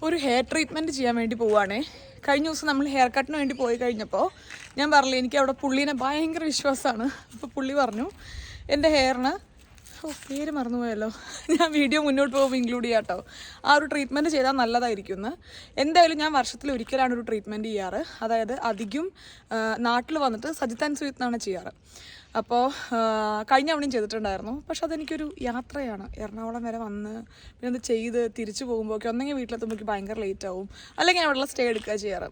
ഒരു hair treatment ചെയ്യാൻ വേണ്ടി പോവുകയാണേ. കഴിഞ്ഞ ദിവസം നമ്മൾ ഹെയർ കട്ടിന് വേണ്ടി പോയി കഴിഞ്ഞപ്പോൾ ഞാൻ പറഞ്ഞില്ല, എനിക്ക് അവിടെ പുള്ളീനെ ഭയങ്കര വിശ്വാസമാണ്. അപ്പോൾ പുള്ളി പറഞ്ഞു എൻ്റെ ഹെയറിന് പേര് മറന്നുപോയല്ലോ, ഞാൻ വീഡിയോ മുന്നോട്ട് പോകുമ്പോൾ ഇൻക്ലൂഡ് ചെയ്യാം കേട്ടോ, ആ ഒരു ട്രീറ്റ്മെൻറ്റ് ചെയ്താൽ നല്ലതായിരിക്കും എന്ന്. എന്തായാലും ഞാൻ വർഷത്തിൽ ഒരിക്കലാണ് ഒരു ട്രീറ്റ്മെൻറ്റ് ചെയ്യാറ്. അതായത് അധികം നാട്ടിൽ വന്നിട്ട് സജിത് ആൻഡ് സ്വീറ്റ് എന്നാണ് ചെയ്യാറ്. അപ്പോൾ കഴിഞ്ഞ തവണയും ചെയ്തിട്ടുണ്ടായിരുന്നു. പക്ഷെ അതെനിക്കൊരു യാത്രയാണ്. എറണാകുളം വരെ വന്ന് പിന്നെ അത് ചെയ്ത് തിരിച്ചു പോകുമ്പോഴൊക്കെ ഒന്നെങ്കിൽ വീട്ടിലെത്തുമ്പോഴേക്ക് ഭയങ്കര ലേറ്റ് ആവും, അല്ലെങ്കിൽ അവിടെയുള്ള സ്റ്റേ എടുക്കുക ചെയ്യാറ്.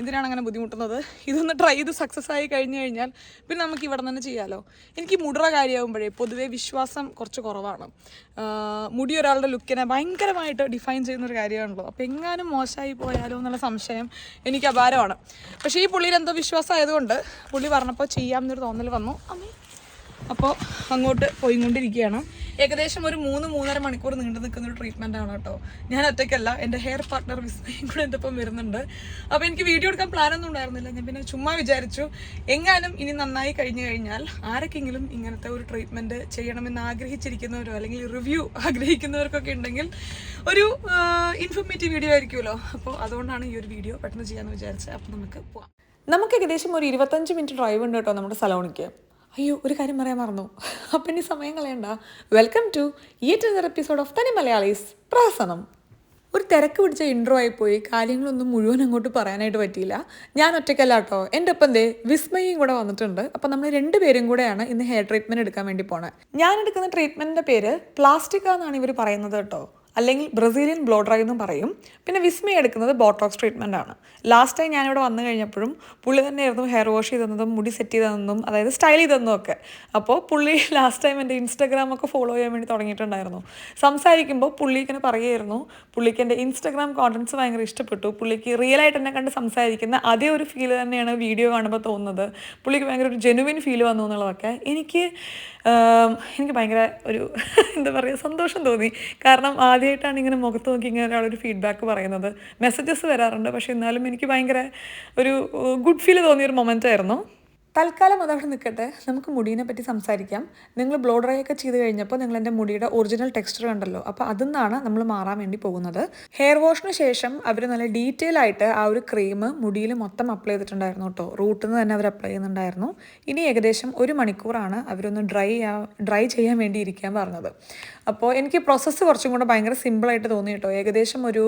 എന്തിനാണ് അങ്ങനെ ബുദ്ധിമുട്ടുന്നത്? ഇതൊന്ന് ട്രൈ ചെയ്ത് സക്സസ് ആയി കഴിഞ്ഞ് കഴിഞ്ഞാൽ പിന്നെ നമുക്ക് ഇവിടെ തന്നെ ചെയ്യാമല്ലോ. എനിക്ക് മുടിയുടെ കാര്യമാകുമ്പോഴേ പൊതുവേ വിശ്വാസം കുറച്ച് കുറവാണ്. മുടി ഒരാളുടെ ലുക്കിനെ ഭയങ്കരമായിട്ട് ഡിഫൈൻ ചെയ്യുന്നൊരു കാര്യമാണല്ലോ. അപ്പോൾ എങ്ങാനും മോശമായി പോയാലോ എന്നുള്ള സംശയം എനിക്ക് അപാരമാണ്. പക്ഷേ ഈ പുള്ളിയിൽ എന്തോ വിശ്വാസം ആയതുകൊണ്ട് പുള്ളി പറഞ്ഞപ്പോൾ ചെയ്യാമെന്നൊരു തോന്നൽ വന്നു. അപ്പോൾ അങ്ങോട്ട് പോയിക്കൊണ്ടിരിക്കുകയാണ്. ഏകദേശം ഒരു 3-3.5 മണിക്കൂർ നീണ്ടു നിൽക്കുന്നൊരു ട്രീറ്റ്മെൻ്റ് ആണ് കേട്ടോ. ഞാൻ ഒറ്റയ്ക്കല്ല, എൻ്റെ ഹെയർ പാർട്ട്ണർ വിസ്മയും കൂടെ എൻ്റെ ഒപ്പം വരുന്നുണ്ട്. അപ്പോൾ എനിക്ക് വീഡിയോ എടുക്കാൻ പ്ലാനൊന്നും ഉണ്ടായിരുന്നില്ല. ഞാൻ പിന്നെ ചുമ്മാ വിചാരിച്ചു എങ്ങാനും ഇനി നന്നായി കഴിഞ്ഞു കഴിഞ്ഞാൽ ആരൊക്കെങ്കിലും ഇങ്ങനത്തെ ഒരു ട്രീറ്റ്മെൻറ്റ് ചെയ്യണമെന്ന് ആഗ്രഹിച്ചിരിക്കുന്നവരോ അല്ലെങ്കിൽ റിവ്യൂ ആഗ്രഹിക്കുന്നവർക്കൊക്കെ ഉണ്ടെങ്കിൽ ഒരു ഇൻഫോർമേറ്റീവ് വീഡിയോ ആയിരിക്കുമല്ലോ. അപ്പോൾ അതുകൊണ്ടാണ് ഈ ഒരു വീഡിയോ പെട്ടെന്ന് ചെയ്യാമെന്ന് വിചാരിച്ചത്. അപ്പോൾ നമുക്ക് പോവാം. നമുക്ക് ഏകദേശം ഒരു 25 മിനിറ്റ് ഡ്രൈവ് ഉണ്ട് കേട്ടോ നമ്മുടെ സലോണിക്ക്. അയ്യോ, ഒരു കാര്യം പറയാൻ മറന്നു. അപ്പം ഇനി സമയം കളയണ്ട. Welcome to yet another episode of Thani Malayalees പ്രഹസനം. ഒരു തിരക്ക് പിടിച്ച ഇൻട്രോ ആയിപ്പോയി. കാര്യങ്ങളൊന്നും മുഴുവൻ അങ്ങോട്ട് പറയാനായിട്ട് പറ്റിയില്ല. ഞാൻ ഒറ്റയ്ക്കല്ല കേട്ടോ, എൻ്റെ ഒപ്പം വിസ്മയും കൂടെ വന്നിട്ടുണ്ട്. അപ്പം നമ്മൾ 2 പേരും കൂടെയാണ് ഇന്ന് ഹെയർ ട്രീറ്റ്മെൻറ്റ് എടുക്കാൻ വേണ്ടി പോണത്. ഞാൻ എടുക്കുന്ന ട്രീറ്റ്മെൻറ്റിൻ്റെ പേര് പ്ലാസ്റ്റിക്ക എന്നാണ് ഇവർ പറയുന്നത് കേട്ടോ, അല്ലെങ്കിൽ ബ്രസീലിയൻ ബ്ലോ ഡ്രൈ എന്നും പറയും. പിന്നെ വിസ്മയ എടുക്കുന്നത് ബോട്ടോക്സ് ട്രീറ്റ്മെൻ്റ് ആണ്. ലാസ്റ്റ് ടൈം ഞാനിവിടെ വന്നു കഴിഞ്ഞപ്പോഴും പുള്ളി തന്നെയായിരുന്നു ഹെയർ വാഷ് ചെയ്തതും മുടി സെറ്റ് ചെയ്തതെന്നും അതായത് സ്റ്റൈൽ ചെയ്തതെന്നും ഒക്കെ. അപ്പോൾ പുള്ളി ലാസ്റ്റ് ടൈം എൻ്റെ ഇൻസ്റ്റാഗ്രാമൊക്കെ ഫോളോ ചെയ്യാൻ വേണ്ടി തുടങ്ങിയിട്ടുണ്ടായിരുന്നു. സംസാരിക്കുമ്പോൾ പുള്ളി ഇങ്ങനെ പറയുമായിരുന്നു, പുള്ളിക്ക് എൻ്റെ ഇൻസ്റ്റാഗ്രാം കോണ്ടൻറ്റ്സ് ഭയങ്കര ഇഷ്ടപ്പെട്ടു, പുള്ളിക്ക് റിയലായിട്ട് എന്നെ കണ്ട് സംസാരിക്കുന്ന അതേ ഒരു ഫീൽ തന്നെയാണ് വീഡിയോ കാണുമ്പോൾ തോന്നുന്നത്, പുള്ളിക്ക് ഭയങ്കര ഒരു ജെനുവിൻ ഫീൽ വന്നു എന്നുള്ളതൊക്കെ എനിക്ക് ഭയങ്കര ഒരു എന്താ പറയുക സന്തോഷം തോന്നി. കാരണം ആദ്യമായിട്ടാണ് ഇങ്ങനെ മുഖത്ത് നോക്കി ഇങ്ങനെ ഒരാളൊരു ഫീഡ്ബാക്ക് പറയുന്നത്. മെസ്സേജസ് വരാറുണ്ട്, പക്ഷേ എന്നാലും എനിക്ക് ഭയങ്കര ഒരു ഗുഡ് ഫീൽ തോന്നിയൊരു മൊമെൻ്റ് ആയിരുന്നു. തൽക്കാലം അതവിടെ നിൽക്കട്ടെ, നമുക്ക് മുടീനെ പറ്റി സംസാരിക്കാം. നിങ്ങൾ ബ്ലോ ഡ്രൈ ഒക്കെ ചെയ്ത് കഴിഞ്ഞപ്പോൾ നിങ്ങൾ എൻ്റെ മുടിയുടെ ഒറിജിനൽ ടെക്സ്ചർ കണ്ടല്ലോ, അപ്പോൾ അതിൽ നിന്നാണ് നമ്മൾ മാറാൻ വേണ്ടി പോകുന്നത്. ഹെയർ വാഷിന് ശേഷം അവർ നല്ല ഡീറ്റെയിൽ ആയിട്ട് ആ ഒരു ക്രീം മുടിയിൽ മൊത്തം അപ്ലൈ ചെയ്തിട്ടുണ്ടായിരുന്നു കേട്ടോ. റൂട്ടിൽ നിന്ന് തന്നെ അവർ അപ്ലൈ ചെയ്യുന്നുണ്ടായിരുന്നു. ഇനി ഏകദേശം 1 മണിക്കൂറാണ് അവരൊന്ന് ഡ്രൈ ചെയ്യാൻ വേണ്ടി ഇരിക്കാൻ പറഞ്ഞത്. അപ്പോൾ എനിക്ക് പ്രോസസ്സ് കുറച്ചും കൂടെ ഭയങ്കര സിമ്പിളായിട്ട് തോന്നി കേട്ടോ. ഏകദേശം ഒരു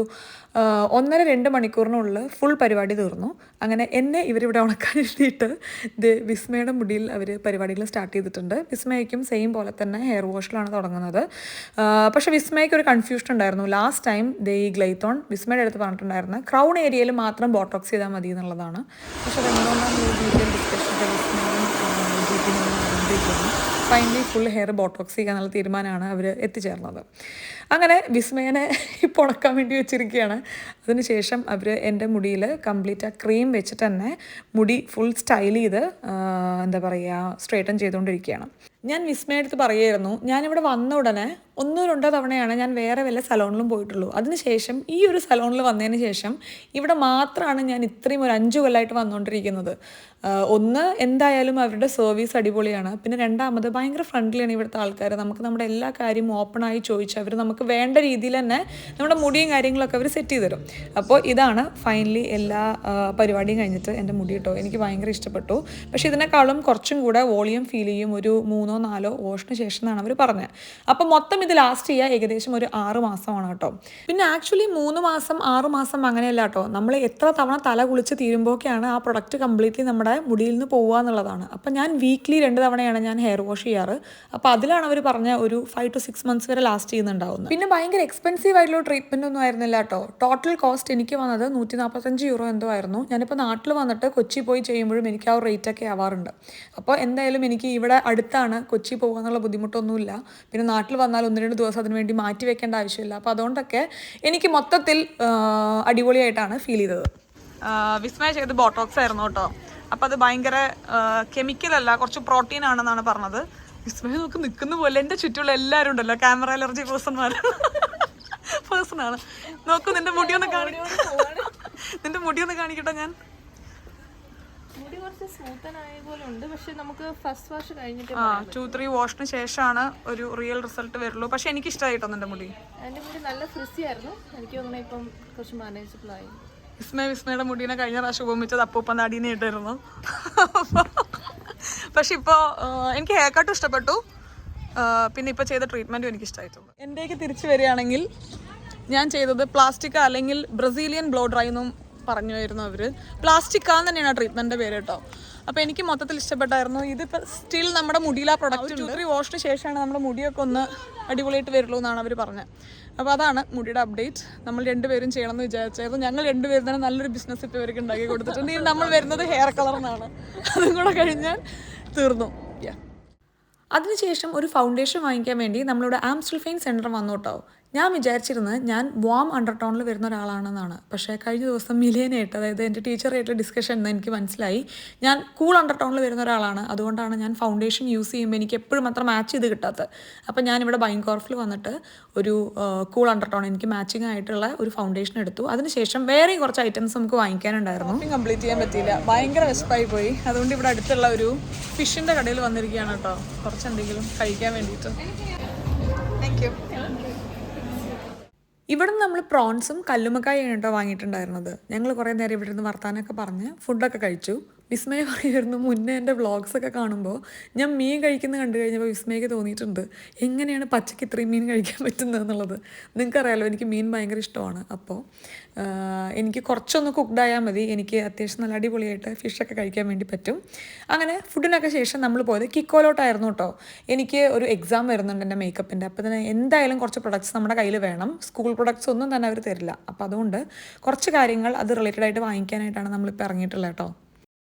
1.5-2 മണിക്കൂറിനുള്ളിൽ ഫുൾ പരിപാടി തീർന്നു. അങ്ങനെ എന്നെ ഇവരിവിടെ ഉണക്കാനിരുത്തിയിട്ട് വിസ്മയുടെ മുടിയിൽ അവർ പരിപാടികൾ സ്റ്റാർട്ട് ചെയ്തിട്ടുണ്ട്. വിസ്മയ്ക്കും സെയിം പോലെ തന്നെ ഹെയർ വാഷിലാണ് തുടങ്ങുന്നത്. പക്ഷേ വിസ്മയ്ക്ക് ഒരു കൺഫ്യൂഷൻ ഉണ്ടായിരുന്നു. ലാസ്റ്റ് ടൈം ഈ ഗ്ലൈത്തോൺ വിസ്മയുടെ അടുത്ത് പറഞ്ഞിട്ടുണ്ടായിരുന്നു ക്രൗൺ ഏരിയയിൽ മാത്രം ബോട്ടോക്സ് ചെയ്താൽ മതി എന്നുള്ളതാണ്. പക്ഷേ അതെന്തുകൊണ്ടാണ് ഡീറ്റെയിൽ ഡിസ്കഷൻ്റെ വിസ്മയും ഫൈനലി ഫുൾ ഹെയർ ബോട്ടോക്സ് ചെയ്യുക എന്നുള്ള തീരുമാനമാണ് അവർ എത്തിച്ചേർന്നത്. അങ്ങനെ വിസ്മയനെ ഇപ്പോൾ ഉണക്കാൻ വേണ്ടി വെച്ചിരിക്കുകയാണ്. അതിനുശേഷം അവർ എൻ്റെ മുടിയിൽ കംപ്ലീറ്റ് ആ ക്രീം വെച്ചിട്ട് തന്നെ മുടി ഫുൾ സ്റ്റൈൽ ചെയ്ത് എന്താ പറയുക സ്ട്രേറ്റൻ ചെയ്തുകൊണ്ടിരിക്കുകയാണ്. ഞാൻ വിസ്മയടുത്ത് പറയുമായിരുന്നു, ഞാനിവിടെ വന്ന ഉടനെ 1-2 തവണയാണ് ഞാൻ വേറെ വല്ല സലോണിലും പോയിട്ടുള്ളൂ. അതിനുശേഷം ഈ ഒരു സലോണിൽ വന്നതിന് ശേഷം ഇവിടെ മാത്രമാണ് ഞാൻ ഇത്രയും ഒരു 5 കൊല്ലമായിട്ട് വന്നുകൊണ്ടിരിക്കുന്നത്. ഒന്ന് എന്തായാലും അവരുടെ സർവീസ് അടിപൊളിയാണ്. പിന്നെ രണ്ടാമത് ഭയങ്കര ഫ്രണ്ട്ലിയാണ് ഇവിടുത്തെ ആൾക്കാർ. നമുക്ക് നമ്മുടെ എല്ലാ കാര്യവും ഓപ്പണായി ചോദിച്ച് അവർ നമുക്ക് വേണ്ട രീതിയിൽ തന്നെ നമ്മുടെ മുടിയും കാര്യങ്ങളൊക്കെ അവർ സെറ്റ് ചെയ്ത് തരും. അപ്പോൾ ഇതാണ് ഫൈനലി എല്ലാ പരിപാടിയും കഴിഞ്ഞിട്ട് എൻ്റെ മുടി കേട്ടോ. എനിക്ക് ഭയങ്കര ഇഷ്ടപ്പെട്ടു. പക്ഷേ ഇതിനേക്കാളും കുറച്ചും കൂടെ വോളിയം ഫീൽ ചെയ്യും ഒരു 3-4 വാഷിന് ശേഷം എന്നാണ് അവർ പറഞ്ഞത്. അപ്പോൾ മൊത്തം ഇത് ലാസ്റ്റ് ചെയ്യുക ഏകദേശം ഒരു 6 മാസമാണ് കേട്ടോ. പിന്നെ ആക്ച്വലി 3 മാസം 6 മാസം അങ്ങനെയല്ല കേട്ടോ. നമ്മൾ എത്ര തവണ തല കുളിച്ച് തീരുമ്പോഴൊക്കെയാണ് ആ പ്രൊഡക്റ്റ് കംപ്ലീറ്റ്ലി നമ്മുടെ മുടിയിൽ നിന്ന് പോവുക എന്നുള്ളതാണ്. അപ്പം ഞാൻ വീക്ക്ലി 2 തവണയാണ് ഞാൻ ഹെയർ വാഷ് ചെയ്യാറ്. അപ്പോൾ അതിലാണ് അവർ പറഞ്ഞ ഒരു 5 to 6 months വരെ ലാസ്റ്റ് ചെയ്യുന്നുണ്ടാവുന്നത്. പിന്നെ ഭയങ്കര എക്സ്പെൻസീവ് ആയിട്ടുള്ള ട്രീറ്റ്മെൻ്റ് ഒന്നും ആയിരുന്നില്ല കേട്ടോ. ടോട്ടൽ കോസ്റ്റ് എനിക്ക് വന്നത് 145 euro എന്തോ ആയിരുന്നു. ഞാനിപ്പോൾ നാട്ടിൽ വന്നിട്ട് കൊച്ചി പോയി ചെയ്യുമ്പോഴും എനിക്ക് ആ ഒരു റേറ്റൊക്കെ ആവാറുണ്ട്. അപ്പോൾ എന്തായാലും എനിക്ക് ഇവിടെ അടുത്താണ്, കൊച്ചി പോകുക എന്നുള്ള ബുദ്ധിമുട്ടൊന്നുമില്ല. പിന്നെ നാട്ടിൽ വന്നാൽ 1-2 ദിവസം അതിന് വേണ്ടി മാറ്റി വെക്കേണ്ട ആവശ്യമില്ല. അപ്പോൾ അതുകൊണ്ടൊക്കെ എനിക്ക് മൊത്തത്തിൽ അടിപൊളിയായിട്ടാണ് ഫീൽ ചെയ്തത്. വിസ്മയ ചെയ്ത് ബോട്ടോക്സ് ആയിരുന്നു കേട്ടോ. അപ്പോൾ അത് ഭയങ്കര കെമിക്കലല്ല, കുറച്ച് പ്രോട്ടീൻ ആണെന്നാണ് പറഞ്ഞത്. വിസ്മയ നമുക്ക് നിൽക്കുന്ന പോലെ എൻ്റെ ചുറ്റുമുള്ള എല്ലാവരും ഉണ്ടല്ലോ ക്യാമറ അലർജി പേഴ്സണാണ്. നോക്കൂ, നിന്റെ മുടിയൊന്ന് കാണിക്കട്ടെ ഞാൻ. മുടി കുറച്ച് സ്മൂത്തൻ ആയ പോലെ ഉണ്ട്, പക്ഷെ നമുക്ക് ഫസ്റ്റ് വാഷ് കഴിഞ്ഞിട്ട് 2-3 വാഷിന് ശേഷമാണ് ഒരു റിയൽ റിസൾട്ട് വരുള്ളൂ. പക്ഷെ എനിക്ക് ഇഷ്ടമായിട്ടോ എൻ്റെ മുടി. എൻ്റെ മുടി നല്ല ഫ്രിസി ആയിരുന്നു, എനിക്ക് തോന്നുന്നു ഇപ്പം കുറച്ച് മാനേജബിൾ ആയി. വിസ്മയുടെ മുടീനെ കഴിഞ്ഞ പ്രാവശ്യം ഉപമിച്ചത് അപ്പൂപ്പൻ താടീനെ ഇട്ടായിരുന്നു. പക്ഷെ ഇപ്പോൾ എനിക്ക് ഹെയർ കട്ടും ഇഷ്ടപ്പെട്ടു, പിന്നെ ഇപ്പോൾ ചെയ്ത ട്രീറ്റ്മെൻറ്റും എനിക്ക് ഇഷ്ടമായിട്ടുണ്ട്. എൻ്റെയൊക്കെ തിരിച്ചു വരികയാണെങ്കിൽ ഞാൻ ചെയ്തത് പ്ലാസ്റ്റിക്ക അല്ലെങ്കിൽ ബ്രസീലിയൻ ബ്ലോ ഡ്രൈ എന്നും പറഞ്ഞുമായിരുന്നു അവർ. പ്ലാസ്റ്റിക്കാന്ന് തന്നെയാണ് ആ ട്രീറ്റ്മെൻറ്റിൻ്റെ പേര് കേട്ടോ. അപ്പോൾ എനിക്ക് മൊത്തത്തിൽ ഇഷ്ടപ്പെട്ടായിരുന്നു. ഇതിപ്പോൾ സ്റ്റിൽ നമ്മുടെ മുടിയിൽ ആ പ്രൊഡക്റ്റ് 2-3 വാഷിന് ശേഷമാണ് നമ്മുടെ മുടിയൊക്കെ ഒന്ന് അടിപൊളിയായിട്ട് വരുള്ളൂ എന്നാണ് അവർ പറഞ്ഞത്. അപ്പോൾ അതാണ് മുടിയുടെ അപ്ഡേറ്റ്. നമ്മൾ രണ്ടുപേരും ചെയ്യണമെന്ന് വിചാരിച്ചായിരുന്നു. ഞങ്ങൾ രണ്ടുപേരും തന്നെ നല്ലൊരു ബിസിനസ് ഇപ്പോൾ ഇവർക്ക് ഉണ്ടാക്കി കൊടുത്തിട്ടുണ്ട്. ഇനി നമ്മൾ വരുന്നത് ഹെയർ കളറിനാണ്. അതും കൂടെ കഴിഞ്ഞാൽ തീർന്നു. അതിനുശേഷം ഒരു ഫൗണ്ടേഷൻ വാങ്ങിക്കാൻ വേണ്ടി നമ്മളിവിടെ ആംസ്റ്റൽഫെയിൻ സെൻറ്റർ വന്നു കേട്ടോ. ഞാൻ വിചാരിച്ചിരുന്നത് ഞാൻ വാം അണ്ടർടോണിൽ വരുന്ന ഒരാളാണെന്നാണ്. പക്ഷേ കഴിഞ്ഞ ദിവസം മിലേനായിട്ട്, അതായത് എൻ്റെ ടീച്ചറായിട്ടുള്ള ഡിസ്കഷൻ എനിക്ക് മനസ്സിലായി ഞാൻ കൂൾ അണ്ടർടോണിൽ വരുന്ന ഒരാളാണ്. അതുകൊണ്ടാണ് ഞാൻ ഫൗണ്ടേഷൻ യൂസ് ചെയ്യുമ്പോൾ എനിക്ക് എപ്പോഴും അത്ര മാച്ച് ചെയ്ത് കിട്ടാത്തത്. അപ്പോൾ ഞാനിവിടെ ബൈൻകോർഫിൽ വന്നിട്ട് ഒരു കൂൾ അണ്ടർടോൺ എനിക്ക് മാച്ചിങ് ആയിട്ടുള്ള ഒരു ഫൗണ്ടേഷൻ എടുത്തു. അതിനുശേഷം വേറെയും കുറച്ച് ഐറ്റംസ് നമുക്ക് വാങ്ങിക്കാനുണ്ടായിരുന്നു. കംപ്ലീറ്റ് ചെയ്യാൻ പറ്റിയില്ല, ഭയങ്കര വിശപ്പായി പോയി. അതുകൊണ്ട് ഇവിടെ അടുത്തുള്ള ഒരു ഫിഷിൻ്റെ കടയിൽ വന്നിരിക്കുകയാണ് കേട്ടോ, കുറച്ച് എന്തെങ്കിലും കഴിക്കാൻ വേണ്ടിയിട്ട്. Thank you. ഇവിടെ നിന്ന് നമ്മൾ പ്രോൺസും കല്ലുമ്മക്കായാണ് കേട്ടോ വാങ്ങിയിട്ടുണ്ടായിരുന്നത്. ഞങ്ങൾ കുറേ നേരം ഇവിടെ നിന്ന് വർത്താനൊക്കെ പറഞ്ഞ് ഫുഡൊക്കെ കഴിച്ചു. വിസ്മയ പറയുമായിരുന്നു, മുന്നേ എൻ്റെ വ്ളോഗ്സൊക്കെ കാണുമ്പോൾ ഞാൻ മീൻ കഴിക്കുന്നത് കണ്ടു കഴിഞ്ഞപ്പോൾ വിസ്മയ്ക്ക് തോന്നിയിട്ടുണ്ട് എങ്ങനെയാണ് പച്ചയ്ക്ക് ഇത്രയും മീൻ കഴിക്കാൻ പറ്റുന്നത് എന്നുള്ളത്. നിങ്ങൾക്കറിയാലോ എനിക്ക് മീൻ ഭയങ്കര ഇഷ്ടമാണ്. അപ്പോൾ എനിക്ക് കുറച്ചൊന്ന് കുക്ക്ഡായാൽ മതി, എനിക്ക് അത്യാവശ്യം നല്ല അടിപൊളിയായിട്ട് ഫിഷൊക്കെ കഴിക്കാൻ വേണ്ടി പറ്റും. അങ്ങനെ ഫുഡിനൊക്കെ ശേഷം നമ്മൾ പോയത് കിക്കോലോട്ടായിരുന്നു കേട്ടോ. എനിക്ക് ഒരു എക്സാം വരുന്നുണ്ട് എൻ്റെ മേക്കപ്പിൻ്റെ. അപ്പോൾ തന്നെ എന്തായാലും കുറച്ച് പ്രൊഡക്ട്സ് നമ്മുടെ കയ്യിൽ വേണം. സ്കൂൾ പ്രൊഡക്ട്സ് ഒന്നും തന്നെ അവർ തരില്ല. അപ്പോൾ അതുകൊണ്ട് കുറച്ച് കാര്യങ്ങൾ അത് റിലേറ്റഡ് ആയിട്ട് വാങ്ങിക്കാനായിട്ടാണ് നമ്മളിപ്പോൾ ഇറങ്ങിയിട്ടുള്ളത് കേട്ടോ.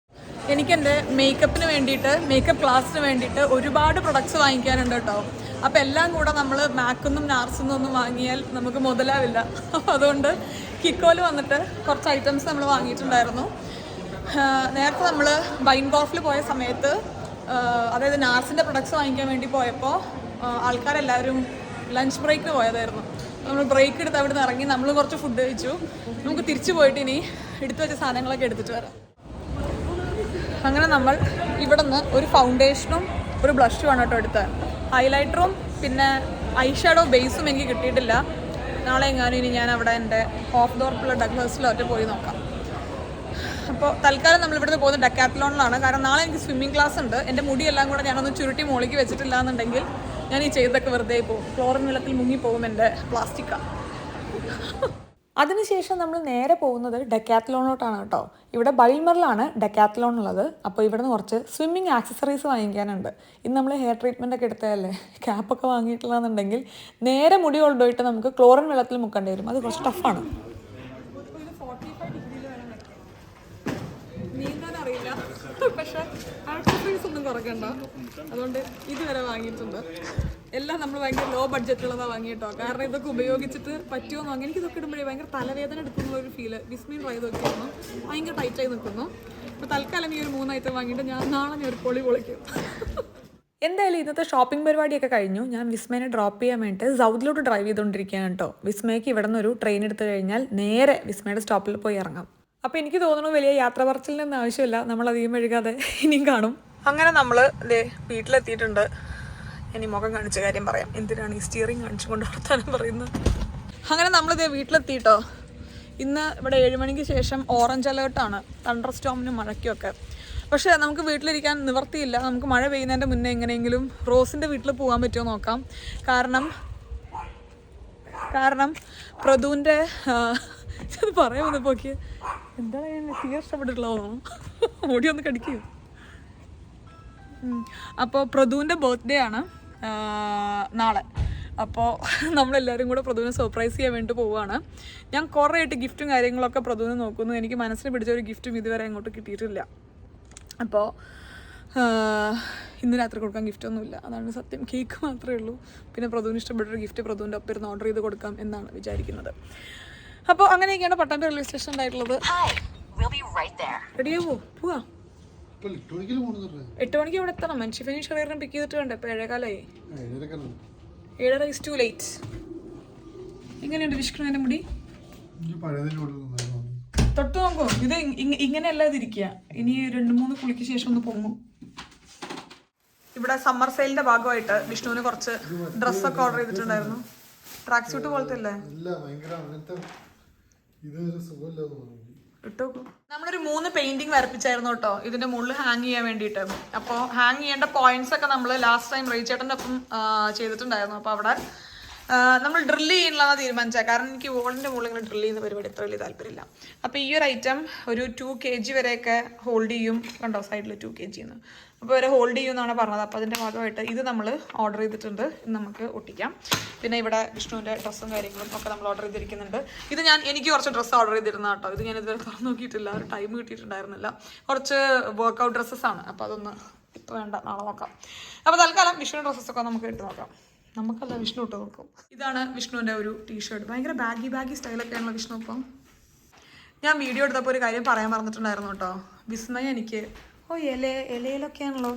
എനിക്കെൻ്റെ മേക്കപ്പിന് വേണ്ടിയിട്ട്, മേക്കപ്പ് ക്ലാസ്സിന് വേണ്ടിയിട്ട് ഒരുപാട് പ്രൊഡക്ട്സ് വാങ്ങിക്കാനുണ്ട് കേട്ടോ. അപ്പോൾ എല്ലാം കൂടെ നമ്മൾ മാക്കൊന്നും നാർസൊന്നും ഒന്നും വാങ്ങിയാൽ നമുക്ക് മുതലാവില്ല. അതുകൊണ്ട് കിക്കോയിൽ വന്നിട്ട് കുറച്ച് ഐറ്റംസ് നമ്മൾ വാങ്ങിയിട്ടുണ്ടായിരുന്നു. നേരത്തെ നമ്മൾ ബൈൻകോർഫിൽ പോയ സമയത്ത്, അതായത് നാർസിൻ്റെ പ്രൊഡക്ട്സ് വാങ്ങിക്കാൻ വേണ്ടി പോയപ്പോൾ ആൾക്കാരെല്ലാവരും ലഞ്ച് ബ്രേക്കിന് പോയതായിരുന്നു. നമ്മൾ ബ്രേക്ക് എടുത്ത് അവിടെ നിന്ന് ഇറങ്ങി നമ്മൾ കുറച്ച് ഫുഡ് കഴിച്ചു. നമുക്ക് തിരിച്ചു പോയിട്ട് ഇനി എടുത്തു വെച്ച സാധനങ്ങളൊക്കെ എടുത്തിട്ട് വരാം. അങ്ങനെ നമ്മൾ ഇവിടെ നിന്ന് ഒരു ഫൗണ്ടേഷനും ഒരു ബ്ലഷുമാണ് കേട്ടോ എടുത്തത്. ഹൈലൈറ്ററും പിന്നെ ഐ ഷാഡോ ബേസും എനിക്ക് കിട്ടിയിട്ടില്ല. നാളെ എങ്ങാനും ഇനി ഞാൻ അവിടെ എൻ്റെ ഓഫ് ഡോർപ്പിലുള്ള ഡഗ്ലസിലോ ഒറ്റ പോയി നോക്കാം. അപ്പോൾ തൽക്കാലം നമ്മളിവിടുന്ന് പോകുന്നത് ഡെക്കാത്ലോണിലാണ്. കാരണം നാളെ എനിക്ക് സ്വിമ്മിംഗ് ക്ലാസ് ഉണ്ട്. എൻ്റെ മുടിയെല്ലാം കൂടെ ഞാനൊന്ന് ചുരുട്ടി മോളിക്ക് വെച്ചിട്ടില്ല എന്നുണ്ടെങ്കിൽ ഞാൻ ഈ ചെയ്തൊക്കെ വെറുതെ പോകും. ക്ലോറിൻ വെള്ളത്തിൽ മുങ്ങിപ്പോകും എൻ്റെ പ്ലാസ്റ്റിക്കാണ്. അതിനുശേഷം നമ്മൾ നേരെ പോകുന്നത് ഡെക്കാത്ലോണിലോട്ടാണ് കേട്ടോ. ഇവിടെ ബൈൽമറിലാണ് ഡെക്കാത്ലോൺ ഉള്ളത്. അപ്പോൾ ഇവിടെ നിന്ന് കുറച്ച് സ്വിമ്മിങ് ആക്സസറീസ് വാങ്ങിക്കാനുണ്ട്. ഇന്ന് നമ്മൾ ഹെയർ ട്രീറ്റ്മെൻ്റ് ഒക്കെ എടുത്തതല്ലേ, ക്യാപ്പൊക്കെ വാങ്ങിയിട്ടില്ലാന്നുണ്ടെങ്കിൽ നേരെ മുടി കൊണ്ടുപോയിട്ട് നമുക്ക് ക്ലോറിൻ വെള്ളത്തിൽ മുക്കേണ്ടി വരും. അത് കുറച്ച് ടഫാണ്. നീന്താൻ അറിയില്ല, പക്ഷെ ആക്സസറീസ് ഒന്നും കുറയ്ക്കണ്ട. അതുകൊണ്ട് ഇതുവരെ വാങ്ങിയിട്ടുണ്ട്. എല്ലാം നമ്മൾ ഭയങ്കര ലോ ബഡ്ജറ്റുള്ളതാണ് വാങ്ങിയിട്ടോ. കാരണം ഇതൊക്കെ ഉപയോഗിച്ചിട്ട് പറ്റുമോ വാങ്ങി. എനിക്കിതൊക്കെ ഇടുമ്പോഴേ ഭയങ്കര തലവേദന എടുക്കുന്നുള്ളൊരു ഫീല്. വിസ്മയം ട്രൈ നോക്കിയിരുന്നു, ഭയങ്കര ടൈറ്റായി നിൽക്കുന്നു. അപ്പോൾ തൽക്കാലം ഈ ഒരു 3 ഐറ്റം വാങ്ങിയിട്ട് ഞാൻ ഒരു പൊളി പൊളിക്കും. എന്തായാലും ഇന്നത്തെ ഷോപ്പിംഗ് പരിപാടിയൊക്കെ കഴിഞ്ഞു. ഞാൻ വിസ്മയനെ ഡ്രോപ്പ് ചെയ്യാൻ വേണ്ടിയിട്ട് സൗദിലോട്ട് ഡ്രൈവ് ചെയ്തുകൊണ്ടിരിക്കുകയാണ് കേട്ടോ. വിസ്മയ്ക്ക് ഇവിടെ നിന്നൊരു ട്രെയിൻ എടുത്തു കഴിഞ്ഞാൽ നേരെ വിസ്മയുടെ സ്റ്റോപ്പിൽ പോയി ഇറങ്ങാം. അപ്പോൾ എനിക്ക് തോന്നുന്നു വലിയ യാത്ര പറച്ചിലിനൊന്നും ആവശ്യമില്ല, നമ്മളധികം വൈകാതെ ഇനിയും കാണും. അങ്ങനെ നമ്മൾ വീട്ടിലെത്തിയിട്ടുണ്ട്. ഇനി മുഖം കാണിച്ച കാര്യം പറയാം. എന്തിനാണ് ഈ സ്റ്റിയറിംഗ് കാണിച്ചുകൊണ്ട് വർത്താനം പറയുന്നത്. അങ്ങനെ നമ്മളിതേ വീട്ടിലെത്തിയിട്ടോ. ഇന്ന് ഇവിടെ 7 മണിക്ക് ശേഷം ഓറഞ്ച് അലേർട്ടാണ്, തണ്ടർ സ്റ്റോമിനും മഴയ്ക്കുമൊക്കെ. പക്ഷേ നമുക്ക് വീട്ടിലിരിക്കാൻ നിവർത്തിയില്ല. നമുക്ക് മഴ പെയ്യുന്നതിൻ്റെ മുന്നേ എങ്ങനെയെങ്കിലും റോസിൻ്റെ വീട്ടിൽ പോകാൻ പറ്റുമോ നോക്കാം. കാരണം പ്രദുവിൻ്റെ അത് പറയാൻ വന്നപ്പോക്ക് എന്താണ് ഞാൻ തീരെ ഇഷ്ടപ്പെട്ടിട്ടുള്ളതോ ഓടി ഒന്ന് കടിക്കും. അപ്പോൾ പ്രദുവിൻ്റെ ബർത്ത്ഡേ ആണ് നാളെ. അപ്പോൾ നമ്മളെല്ലാവരും കൂടെ പ്രദുവിനെ സർപ്രൈസ് ചെയ്യാൻ വേണ്ടി പോവുകയാണ്. ഞാൻ കുറേ ആയിട്ട് ഗിഫ്റ്റും കാര്യങ്ങളൊക്കെ പ്രദുവിനെ നോക്കുന്നു. എനിക്ക് മനസ്സിന് പിടിച്ച ഒരു ഗിഫ്റ്റും ഇതുവരെ അങ്ങോട്ട് കിട്ടിയിട്ടില്ല. അപ്പോൾ ഇന്ന് രാത്രി കൊടുക്കാൻ ഗിഫ്റ്റൊന്നുമില്ല, അതാണ് സത്യം. കേക്ക് മാത്രമേ ഉള്ളൂ. പിന്നെ പ്രദുവിന് ഇഷ്ടപ്പെട്ടൊരു ഗിഫ്റ്റ് പ്രദുവിൻ്റെ ഒപ്പം ഇരുന്ന് ഓർഡർ ചെയ്ത് കൊടുക്കാം എന്നാണ് വിചാരിക്കുന്നത്. അപ്പോൾ അങ്ങനെയൊക്കെയാണ് പട്ടാമ്പി റെയിൽവേ സ്റ്റേഷൻ ഉണ്ടായിട്ടുള്ളത്. റെഡിയാവോ? പോവാ. 8 മണിക്ക് അവിടെ എത്തണം. മനുഷ്യഫിനി ഷെയറിനെ പിക്ക് ചെയ്തിട്ട് വേണ്ടേ? ഇപ്പോൾ 7:15. 7:30 is too late. എങ്ങനെയുണ്ട് വിഷ്ണു എൻ്റെ മുടി? തൊട്ട് നോക്കൂ. ഇത് ഇങ്ങനെയല്ല ഇതിരിക്കുക. ഇനി 2-3 കുളിക്ക് ശേഷം ഒന്ന് പൊങ്ങും. ഇവിടെ സമ്മർ സെയിലിന്റെ ഭാഗമായിട്ട് വിഷ്ണുവിന് കുറച്ച് ഡ്രസ്സൊക്കെ ഓർഡർ ചെയ്തിട്ടുണ്ടായിരുന്നു. ട്രാക്ക് സൂട്ട് പോലത്തെ അല്ലേ? ഇട്ടോക്കൂ. നമ്മളൊരു 3 പെയിന്റിങ് വരപ്പിച്ചായിരുന്നു കേട്ടോ ഇതിന്റെ മുകളിൽ ഹാങ് ചെയ്യാൻ വേണ്ടിയിട്ട്. അപ്പോൾ ഹാങ് ചെയ്യേണ്ട പോയിന്റ്സ് ഒക്കെ നമ്മൾ ലാസ്റ്റ് ടൈം റീചേട്ടൻ്റെ ഒപ്പം ചെയ്തിട്ടുണ്ടായിരുന്നു. അപ്പോൾ അവിടെ നമ്മൾ ഡ്രില്ല് ചെയ്യാനുള്ളതാണ് തീരുമാനിച്ചത്. കാരണം എനിക്ക് വോളിൻ്റെ മുകളിൽ ഇങ്ങനെ ഡ്രില്ല് ചെയ്യുന്ന പരിപാടി അത്ര വലിയ താല്പര്യമില്ല. അപ്പോൾ ഈ ഒരു ഐറ്റം ഒരു 2 kg വരെയൊക്കെ ഹോൾഡ് ചെയ്യും. കണ്ടോ സൈഡിൽ 2 kg എന്ന്. അപ്പോൾ വരെ ഹോൾഡ് ചെയ്യുമെന്നാണ് പറഞ്ഞത്. അപ്പോൾ അതിൻ്റെ ഭാഗമായിട്ട് ഇത് നമ്മൾ ഓർഡർ ചെയ്തിട്ടുണ്ട്. ഇത് നമുക്ക് ഒട്ടിക്കാം. പിന്നെ ഇവിടെ വിഷ്ണുവിൻ്റെ ഡ്രസ്സും കാര്യങ്ങളും ഒക്കെ നമ്മൾ ഓർഡർ ചെയ്തിരിക്കുന്നുണ്ട്. ഇത് എനിക്ക് കുറച്ച് ഡ്രസ്സ് ഓർഡർ ചെയ്തിരുന്ന കേട്ടോ. ഇത് ഞാൻ ഇതുവരെ തുറന്നു നോക്കിയിട്ടില്ല. ഒരു ടൈം കിട്ടിയിട്ടുണ്ടായിരുന്നില്ല. കുറച്ച് വർക്കൗട്ട് ഡ്രസ്സസ്സാണ്. അപ്പോൾ അതൊന്ന് ഇപ്പോൾ വേണ്ട, നാളെ നോക്കാം. അപ്പോൾ തൽക്കാലം വിഷ്ണുവിൻ്റെ ഡ്രസ്സൊക്കെ നമുക്ക് ഇട്ട് നോക്കാം. നമുക്കല്ല, വിഷ്ണു ഇട്ട് നോക്കും. ഇതാണ് വിഷ്ണുവിൻ്റെ ഒരു ടീഷർട്ട്. ഭയങ്കര ബാഗി സ്റ്റൈലൊക്കെയാണല്ലോ വിഷ്ണു. ഇപ്പം ഞാൻ വീഡിയോ എടുത്തപ്പോൾ ഒരു കാര്യം പറയാൻ പറഞ്ഞിട്ടുണ്ടായിരുന്നു കേട്ടോ. വിസ്മയ എനിക്ക് ഇലയിലൊക്കെയാണല്ലോ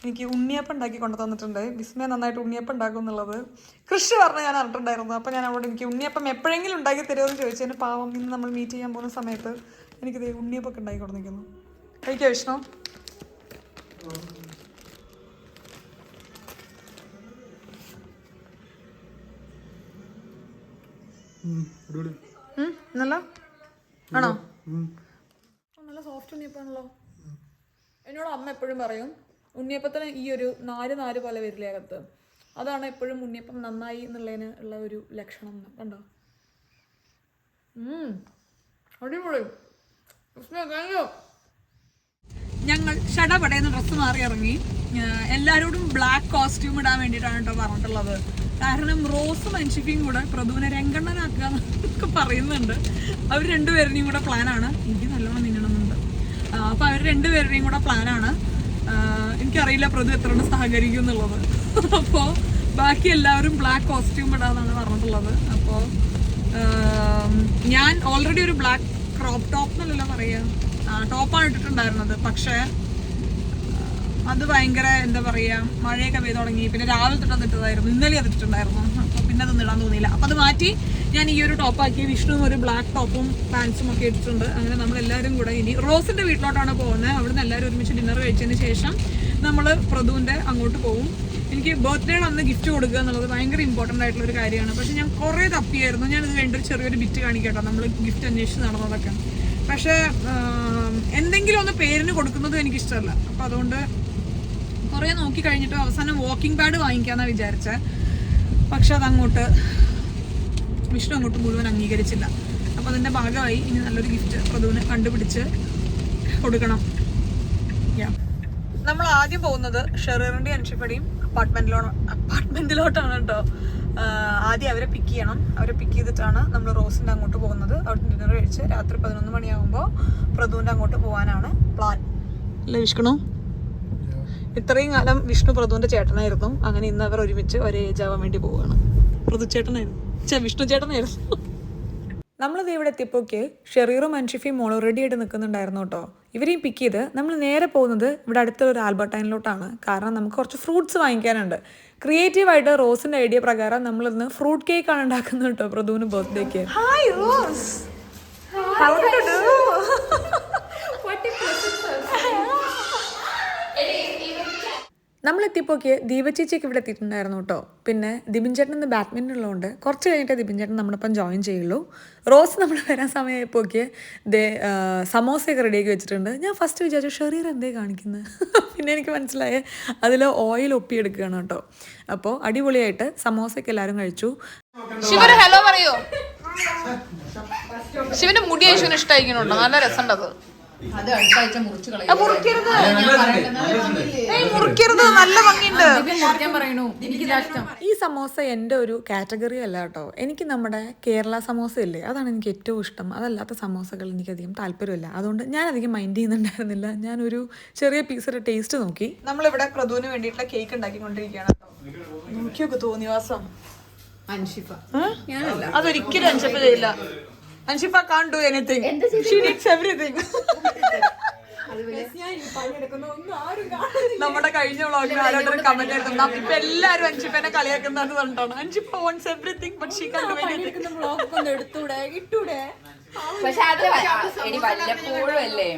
എനിക്ക് ഉണ്ണിയപ്പം ഉണ്ടാക്കി കൊണ്ടു തന്നിട്ടുണ്ട്. വിസ്മയ നന്നായിട്ട് ഉണ്ണിയപ്പം ഉണ്ടാക്കും എന്നുള്ളത് കൃഷി പറഞ്ഞ് ഞാൻ അറിഞ്ഞിട്ടുണ്ടായിരുന്നു. അപ്പോൾ ഞാൻ അവിടെ എനിക്ക് ഉണ്ണിയപ്പം എപ്പോഴെങ്കിലും ഉണ്ടാക്കി തരുമെന്ന് ചോദിച്ചതിന് പാവം ഇന്ന് നമ്മൾ മീറ്റ് ചെയ്യാൻ പോകുന്ന സമയത്ത് എനിക്കിത് ഉണ്ണിയപ്പൊക്കെ ഉണ്ടാക്കി കൊടുത്തിരിക്കുന്നു. കഴിക്കാം വിഷ്ണു? നല്ല ആണോ? നല്ല സോഫ്റ്റ് ഉണ്ണിയപ്പാണല്ലോ. എന്നോട് അമ്മ എപ്പോഴും പറയും ഉണ്ണിയപ്പത്തിന് ഈ ഒരു നാര് പോലെ വരില്ലേ അകത്ത്, അതാണ് എപ്പോഴും ഉണ്ണിയപ്പം നന്നായി എന്നുള്ളതിന് ഉള്ള ഒരു ലക്ഷണം. കണ്ടോ? അടിപൊളി. ഞങ്ങൾ ഷടപടയെന്ന് ഡ്രസ്സ് മാറി ഇറങ്ങി. എല്ലാവരോടും ബ്ലാക്ക് കോസ്റ്റ്യൂം ഇടാൻ വേണ്ടിയിട്ടാണ് കേട്ടോ പറഞ്ഞിട്ടുള്ളത്. കാരണം റോസും അൻഷിഫയും കൂടെ പ്രഭുവിനെ രംഗണ്ണനാക്കുക എന്നൊക്കെ പറയുന്നുണ്ട്. അവർ രണ്ടുപേരുടെയും കൂടെ പ്ലാനാണ്. എനിക്ക് നല്ലോണം നിന്നണമെന്നുണ്ട്. അപ്പോൾ അവർ രണ്ടുപേരുടെയും കൂടെ പ്ലാനാണ്. എനിക്കറിയില്ല പ്രഭു എത്ര സഹകരിക്കും എന്നുള്ളത്. അപ്പോൾ ബാക്കി എല്ലാവരും ബ്ലാക്ക് കോസ്റ്റ്യൂം ഇടാന്നാണ് പറഞ്ഞിട്ടുള്ളത്. അപ്പോൾ ഞാൻ ഓൾറെഡി ഒരു ബ്ലാക്ക് ക്രോപ്പ് ടോപ്പ് എന്നല്ലല്ലോ പറയുക, ടോപ്പാണ് ഇട്ടിട്ടുണ്ടായിരുന്നത്. പക്ഷേ അത് ഭയങ്കര എന്താ പറയുക, മഴയൊക്കെ പെയ്ത് തുടങ്ങി. പിന്നെ രാവിലെ തൊട്ടത് ഇട്ടതായിരുന്നു, ഇന്നലെ അത് ഇട്ടിട്ടുണ്ടായിരുന്നു. അപ്പോൾ പിന്നെ അതൊന്നും ഇടാൻ തോന്നിയില്ല. അപ്പോൾ അത് മാറ്റി ഞാൻ ഈ ഒരു ടോപ്പാക്കി. വിഷ്ണു ഒരു ബ്ലാക്ക് ടോപ്പും പാൻസും ഒക്കെ ഇട്ടിട്ടുണ്ട്. അങ്ങനെ നമ്മളെല്ലാവരും കൂടെ ഇനി റോസിൻ്റെ വീട്ടിലോട്ടാണ് പോകുന്നത്. അവിടുന്ന് എല്ലാവരും ഒരുമിച്ച് ഡിന്നർ കഴിച്ചതിന് ശേഷം നമ്മൾ പ്രഭുവിൻ്റെ അങ്ങോട്ട് പോകും. എനിക്ക് ബർത്ത്ഡേയുടെ അന്ന് ഗിഫ്റ്റ് കൊടുക്കുക എന്നുള്ളത് ഭയങ്കര ഇമ്പോർട്ടൻ്റ് ആയിട്ടുള്ളൊരു കാര്യമാണ്. പക്ഷേ ഞാൻ കുറേ തപ്പിയായിരുന്നു. ഞാനിത് വേണ്ട ഒരു ചെറിയൊരു ബിറ്റ് കാണിക്കട്ടോ, നമ്മൾ ഗിഫ്റ്റ് അന്വേഷിച്ച് നടന്നതൊക്കെ. പക്ഷേ എന്തെങ്കിലും ഒന്ന് പേരിന് കൊടുക്കുന്നതും എനിക്കിഷ്ടമല്ല. അപ്പോൾ അതുകൊണ്ട് കുറേ നോക്കി കഴിഞ്ഞിട്ട് അവസാനം വാക്കിംഗ് പാഡ് വാങ്ങിക്കാമെന്നാണ് വിചാരിച്ചത്. പക്ഷെ അതങ്ങോട്ട് വിഷ്ണു അങ്ങോട്ട് മുഴുവൻ അംഗീകരിച്ചില്ല. അപ്പോൾ അതിൻ്റെ ഭാഗമായി ഇനി നല്ലൊരു ഗിഫ്റ്റ് പ്രഭുവിന് കണ്ടുപിടിച്ച് കൊടുക്കണം. നമ്മൾ ആദ്യം പോകുന്നത് ഷെറീറിൻ്റെ അൻഷിഫയുടെയും അപ്പാർട്ട്മെൻറ്റിലോട്ടാണ് കേട്ടോ. ആദ്യം അവരെ പിക്ക് ചെയ്യണം. അവരെ പിക്ക് ചെയ്തിട്ടാണ് നമ്മൾ റോസിൻ്റെ അങ്ങോട്ട് പോകുന്നത്. അവിടെ ഡിന്നർ കഴിച്ച് രാത്രി 11 മണിയാകുമ്പോൾ പ്രഭുവിൻ്റെ അങ്ങോട്ട് പോകാനാണ് പ്ലാൻ. അല്ലേ വിഷ്ണു? ഇത്രയും കാലം വിഷ്ണു പ്രഭുവിൻ്റെ ചേട്ടനായിരുന്നു. അങ്ങനെ ഇന്ന് അവർ ഒരുമിച്ച് ഒരേ ഏജ് ആവാൻ വേണ്ടി പോവുകയാണ്. പ്രഭു ചേട്ടനായിരുന്നു, വിഷ്ണു ചേട്ടനായിരുന്നു. നമ്മളിത് ഇവിടെ എത്തിയപ്പോഴേക്ക് ഷെറീറും അൻഷിഫയും മോൾ റെഡി ആയിട്ട് നിൽക്കുന്നുണ്ടായിരുന്നു കേട്ടോ. ഇവരെയും പിക്ക് ചെയ്ത് നമ്മൾ നേരെ പോകുന്നത് ഇവിടെ അടുത്തൊരു ആൽബർട്ടൈനിലോട്ടാണ്. കാരണം നമുക്ക് കുറച്ച് ഫ്രൂട്ട്സ് വാങ്ങിക്കാനുണ്ട്. ക്രിയേറ്റീവായിട്ട് റോസിൻ്റെ ഐഡിയ പ്രകാരം നമ്മളിന്ന് ഫ്രൂട്ട് കേക്കാണ് ഉണ്ടാക്കുന്നത് കേട്ടോ പ്രഭുവിന് ബർത്ത്ഡേക്ക്. Hi Rose, how do you do? നമ്മളെത്തിയപ്പോഴേക്ക് ദീപചേച്ചിക്ക് ഇവിടെ എത്തിയിട്ടുണ്ടായിരുന്നു കേട്ടോ. പിന്നെ ദിബിൻ ചേട്ടൻ ഇന്ന് ബാഡ്മിൻ്റൺ ഉള്ളതുകൊണ്ട് കുറച്ച് കഴിഞ്ഞിട്ട് ദിബിൻ ചേട്ടൻ നമ്മളിപ്പം ജോയിൻ ചെയ്യുള്ളൂ. റോസ് നമ്മൾ വരാൻ സമയമായപ്പോഴേക്ക് സമോസയൊക്കെ റെഡിയാക്കി വെച്ചിട്ടുണ്ട്. ഞാൻ ഫസ്റ്റ് വിചാരിച്ചു ഷെറീർ എന്തേ കാണിക്കുന്നത്. പിന്നെ എനിക്ക് മനസ്സിലായേ അതിൽ ഓയിൽ ഒപ്പിയെടുക്കുകയാണ് കേട്ടോ. അപ്പോൾ അടിപൊളിയായിട്ട് സമോസയൊക്കെ എല്ലാവരും കഴിച്ചു. ശിവന് ഹലോ പറയോ? ശിവന്റെ മുടി യേശുവിന് ഇഷ്ടമായിരിക്കണുണ്ടോ? നല്ല രസമുണ്ടത്. നല്ല ഭംഗിയുണ്ട്. ഈ സമോസ എൻ്റെ ഒരു കാറ്റഗറി അല്ല കേട്ടോ. എനിക്ക് നമ്മുടെ കേരള സമോസ ഇല്ലേ, അതാണ് എനിക്ക് ഏറ്റവും ഇഷ്ടം. അതല്ലാത്ത സമോസകൾ എനിക്കധികം താല്പര്യമില്ല. അതുകൊണ്ട് ഞാൻ അധികം മൈൻഡ് ചെയ്യുന്നുണ്ടായിരുന്നില്ല. ഞാനൊരു ചെറിയ പീസിന്റെ ടേസ്റ്റ് നോക്കി. നമ്മളിവിടെ പ്രഭുവിന് വേണ്ടിയിട്ടുള്ള കേക്ക് ഉണ്ടാക്കിക്കൊണ്ടിരിക്കുകയാണ് കേട്ടോ. നോക്കിയൊക്കെ തോന്നിവാസം. അൻഷിഫ അതൊരിക്കലും അൻഷിഫ ചെയ്യില്ല. Anshifa can't do anything. She needs everything. നമ്മുടെ കഴിഞ്ഞ വ്ളോഗിൽ ആരോടൊരു കമന്റ് ആയിരുന്നു, ഇപ്പൊ എല്ലാരും അൻഷിഫനെ കളിയാക്കുന്നതെന്ന് പറഞ്ഞിട്ടാണ്. Anshifa wants everything but she can't do anything. പക്ഷെ അത് എടി വല്ലപ്പോഴും അല്ലേ.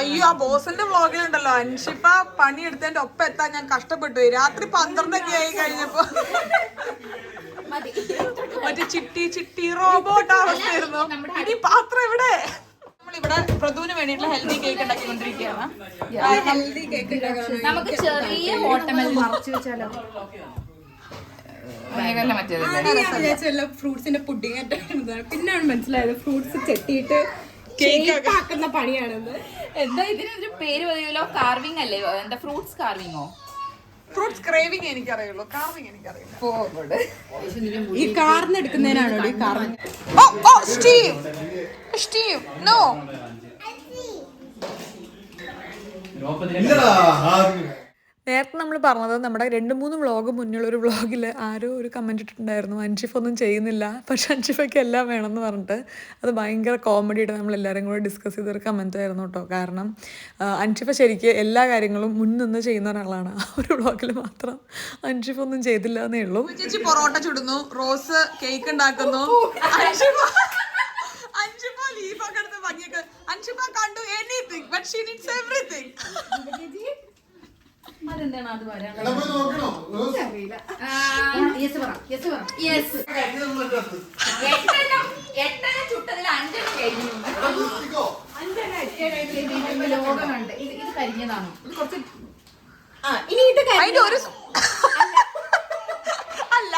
അയ്യോ ആ ബോസിന്റെ വ്ളോഗിലുണ്ടല്ലോ അൻഷിഫ പണിയെടുത്തതിന്റെ ഒപ്പം എത്താൻ ഞാൻ കഷ്ടപ്പെട്ടു. രാത്രി 12 ആയി കഴിഞ്ഞപ്പോ മറ്റേ ചിട്ടി റോബോട്ട് അവസ്ഥയായിരുന്നു. ഇനി പാത്രം ഇവിടെ നമ്മളിവിടെ പ്രദുവിന് വേണ്ടിയിട്ടുള്ള ഹെൽത്തി കേക്ക് ഉണ്ടാക്കിക്കൊണ്ടിരിക്കുകയാണ്. ഹെൽത്തി കേക്ക് നമുക്ക് ചെറിയ ഹോട്ടലിൽ മറച്ചു വെച്ചാലോ? ഫ്രൂട്ട്സിന്റെ പുഡിംഗ് പിന്നാണ് മനസ്സിലായത് ഫ്രൂട്ട്സ് ചെട്ടിയിട്ട് കേക്ക് ആക്കുന്ന പണിയാണെന്ന്. എന്താ ഇതിനൊരു പേര് പറയുമല്ലോ? കാർവിംഗ് അല്ലേ? എന്താ ഫ്രൂട്ട്സ് കാർവിംഗോ? ഫ്രൂട്ട്സ് ക്രേവിംഗ് എനിക്കറിയുള്ളൂ, കാർവിംഗ് എനിക്കറിയില്ല. ഈ കാർന്ന് എടുക്കുന്നതിനാണോ ഈ കാർന്ന്? Steve no. നേരത്തെ നമ്മൾ പറഞ്ഞത് നമ്മുടെ 2-3 വ്ളോഗ് മുന്നിലുള്ള ഒരു വ്ളോഗിൽ ആരോ ഒരു കമൻറ്റ് ഇട്ടിട്ടുണ്ടായിരുന്നു അൻഷിഫ ഒന്നും ചെയ്യുന്നില്ല, പക്ഷെ അൻഷിഫയ്ക്ക് എല്ലാം വേണമെന്ന് പറഞ്ഞിട്ട്. അത് ഭയങ്കര കോമഡിയായിട്ട് നമ്മളെല്ലാവരും കൂടെ ഡിസ്കസ് ചെയ്തൊരു കമൻറ്റ് ആയിരുന്നു കേട്ടോ. കാരണം അൻഷിഫ ശരിക്കും എല്ലാ കാര്യങ്ങളും മുൻനിന്ന് ചെയ്യുന്ന ഒരാളാണ്. ആ ഒരു വ്ളോഗിൽ മാത്രം അൻഷിഫ ഒന്നും ചെയ്തില്ല എന്നേ ഉള്ളൂ. ചേച്ചി പൊറോട്ട ചുടുന്നു, റോസ് കേക്ക് ഉണ്ടാക്കുന്നു, അൻഷിഫ ലീഫൊക്കെ എടുത്ത് ഭംഗിയൊക്കെ. അൻഷിഫ കണ്ടു anything but she needs everything. അതെന്താണ് അത് പറയാൻ? ചുട്ടതിൽ 5 കഴിഞ്ഞു. ലോകമുണ്ട്. ഇത് കരിഞ്ഞതാണോ? ഇത് കുറച്ച് അതിന്റെ ഒരു അല്ല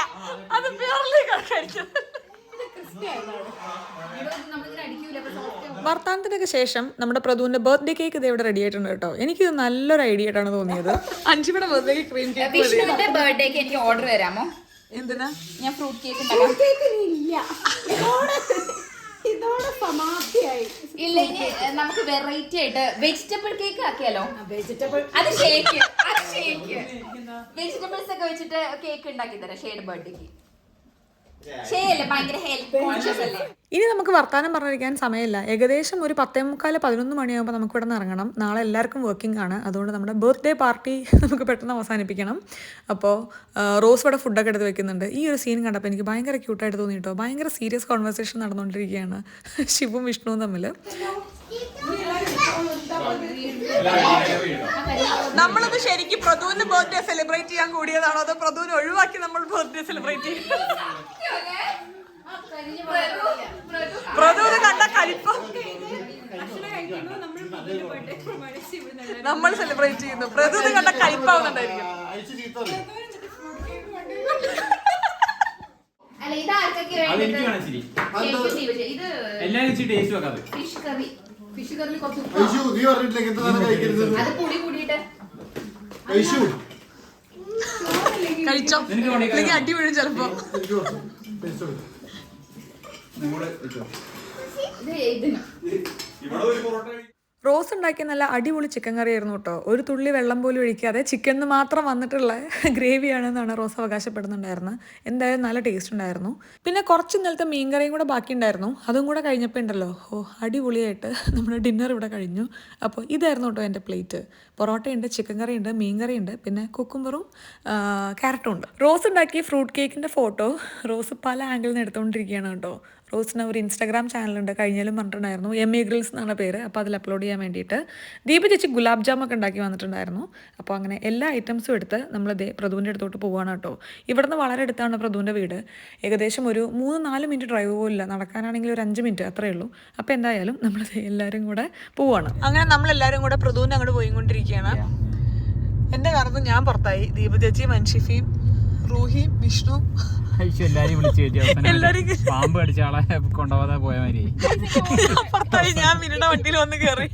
അത് പ്യൂർലി കഴിച്ചത്. വർത്താനത്തിനൊക്കെ ശേഷം നമ്മുടെ പ്രദുവിന്റെ ബർത്ത്ഡേ കേക്ക് ഇത് ഇവിടെ റെഡി ആയിട്ടുണ്ട് കേട്ടോ. എനിക്കിത് നല്ലൊരു ഐഡിയ ആയിട്ടാണ് തോന്നിയത്. അൻഷിയുടെ ബർത്ത്ഡേ ക്രീം കേക്ക്. വിഷ്ണുവിന്റെ ബർത്ത്ഡേക്ക് എനിക്ക് ഓർഡർ തരാമോ? എന്തിനാ? ഞാൻ ഫ്രൂട്ട് കേക്ക് ഇല്ല, ഇനി നമുക്ക് വെറൈറ്റി ആയിട്ട് വെജിറ്റബിൾ കേക്ക് ആക്കിയാലോ? അത് ഷേക്ക് വെജിറ്റബിൾസ് ഒക്കെ വെച്ചിട്ട് കേക്ക് ഉണ്ടാക്കി തരാം ഷേഡ് ബർത്ത്ഡേക്ക്. ഇനി നമുക്ക് വർത്താനം പറഞ്ഞിരിക്കാൻ സമയമില്ല. ഏകദേശം ഒരു 10:45-11 മണിയാകുമ്പോൾ നമുക്ക് ഇവിടെ നിന്ന് ഇറങ്ങണം. നാളെ എല്ലാവർക്കും വർക്കിംഗ് ആണ്. അതുകൊണ്ട് നമ്മുടെ ബർത്ത്ഡേ പാർട്ടി നമുക്ക് പെട്ടെന്ന് അവസാനിപ്പിക്കണം. അപ്പോൾ റോസ് ഇവിടെ ഫുഡൊക്കെ എടുത്ത് വെക്കുന്നുണ്ട്. ഈ ഒരു സീൻ കണ്ടപ്പോൾ എനിക്ക് ഭയങ്കര ക്യൂട്ടായിട്ട് തോന്നി കേട്ടോ. ഭയങ്കര സീരിയസ് കോൺവെർസേഷൻ നടന്നുകൊണ്ടിരിക്കുകയാണ് ശിവും വിഷ്ണുവും തമ്മിൽ. നമ്മളത് ശരിക്കും പ്രദുവിന്റെ ബർത്ത്ഡേ സെലിബ്രേറ്റ് ചെയ്യാൻ കൂടിയതാണോ അതോ പ്രദുവിനെ ഒഴിവാക്കി നമ്മൾ ബർത്ത്ഡേ സെലിബ്രേറ്റ് ചെയ്യും? പ്രദുവിനെ കണ്ട കലിപ്പ നമ്മൾ സെലിബ്രേറ്റ് ചെയ്യുന്നു. പ്രദുവിനെ കണ്ട കലിപ്പാവുന്നുണ്ടായിരിക്കും. കഴിച്ചോ അല്ലെങ്കിൽ അടി വീഴും ചിലപ്പോ. റോസ് ഉണ്ടാക്കിയ നല്ല അടിപൊളി ചിക്കൻ കറി ആയിരുന്നു കേട്ടോ. ഒരു തുള്ളി വെള്ളം പോലും ഒഴിക്കാതെ ചിക്കനിന് മാത്രം വന്നിട്ടുള്ള ഗ്രേവിയാണെന്നാണ് റോസ് അവകാശപ്പെടുന്നുണ്ടായിരുന്നത്. എന്തായാലും നല്ല ടേസ്റ്റ് ഉണ്ടായിരുന്നു. പിന്നെ കുറച്ച് ഇന്നലത്തെ മീൻകറിയും കൂടെ ബാക്കിയുണ്ടായിരുന്നു. അതും കൂടെ കഴിഞ്ഞപ്പോൾ ഉണ്ടല്ലോ അടിപൊളിയായിട്ട് നമ്മുടെ ഡിന്നർ ഇവിടെ കഴിഞ്ഞു. അപ്പോൾ ഇതായിരുന്നു കേട്ടോ എൻ്റെ പ്ലേറ്റ്. പൊറോട്ടയുണ്ട്, ചിക്കൻ കറിയുണ്ട്, മീൻ കറിയുണ്ട്, പിന്നെ കുക്കുംബറും ക്യാരറ്റും ഉണ്ട്. റോസ് ഉണ്ടാക്കിയ ഫ്രൂട്ട് കേക്കിൻ്റെ ഫോട്ടോ റോസ് പല ആംഗിളിൽ നിന്ന് എടുത്തുകൊണ്ടിരിക്കുകയാണ് കേട്ടോ. റോസിന് ഒരു ഇൻസ്റ്റാഗ്രാം ചാനലുണ്ട്, കഴിഞ്ഞാലും പറഞ്ഞിട്ടുണ്ടായിരുന്നു, MA Grills എന്നാണ് പേര്. അപ്പോൾ അതിൽ അപ്ലോഡ് ചെയ്യാൻ വേണ്ടിയിട്ട് ദീപ ചേച്ചി ഗുലാബ് ജാമൊക്കെ ഉണ്ടാക്കി വന്നിട്ടുണ്ടായിരുന്നു. അപ്പോൾ അങ്ങനെ എല്ലാ ഐറ്റംസും എടുത്ത് നമ്മൾ പ്രദുവിൻ്റെ അടുത്തോട്ട് പോവുകയാണ് കേട്ടോ. ഇവിടുന്ന് വളരെ അടുത്താണ് പ്രദുവിൻ്റെ വീട്. ഏകദേശം ഒരു 3-4 മിനിറ്റ് ഡ്രൈവ് പോലില്ല, നടക്കാനാണെങ്കിൽ ഒരു 5 മിനിറ്റ് അത്രയേ ഉള്ളൂ. അപ്പോൾ എന്തായാലും നമ്മൾ എല്ലാവരും കൂടെ പോവുകയാണ്. അങ്ങനെ നമ്മളെല്ലാവരും കൂടെ പ്രദുവിൻ്റെ അങ്ങോട്ട് പോയിക്കൊണ്ടിരിക്കുകയാണ്. എൻ്റെ കാലത്ത് ഞാൻ പുറത്തായി, ദീപ ചേച്ചിയും അൻഷിഫയും റൂഹിയും വിഷ്ണു എല്ലാരും വിളിച്ചു കയറ്റി പാമ്പ് കടിച്ച ആളെ കൊണ്ടുപോകാതെ പോയ മാതിരി പുറത്തായി. ഞാൻ മിനിയുടെ വണ്ടിയിൽ വന്ന് കയറി.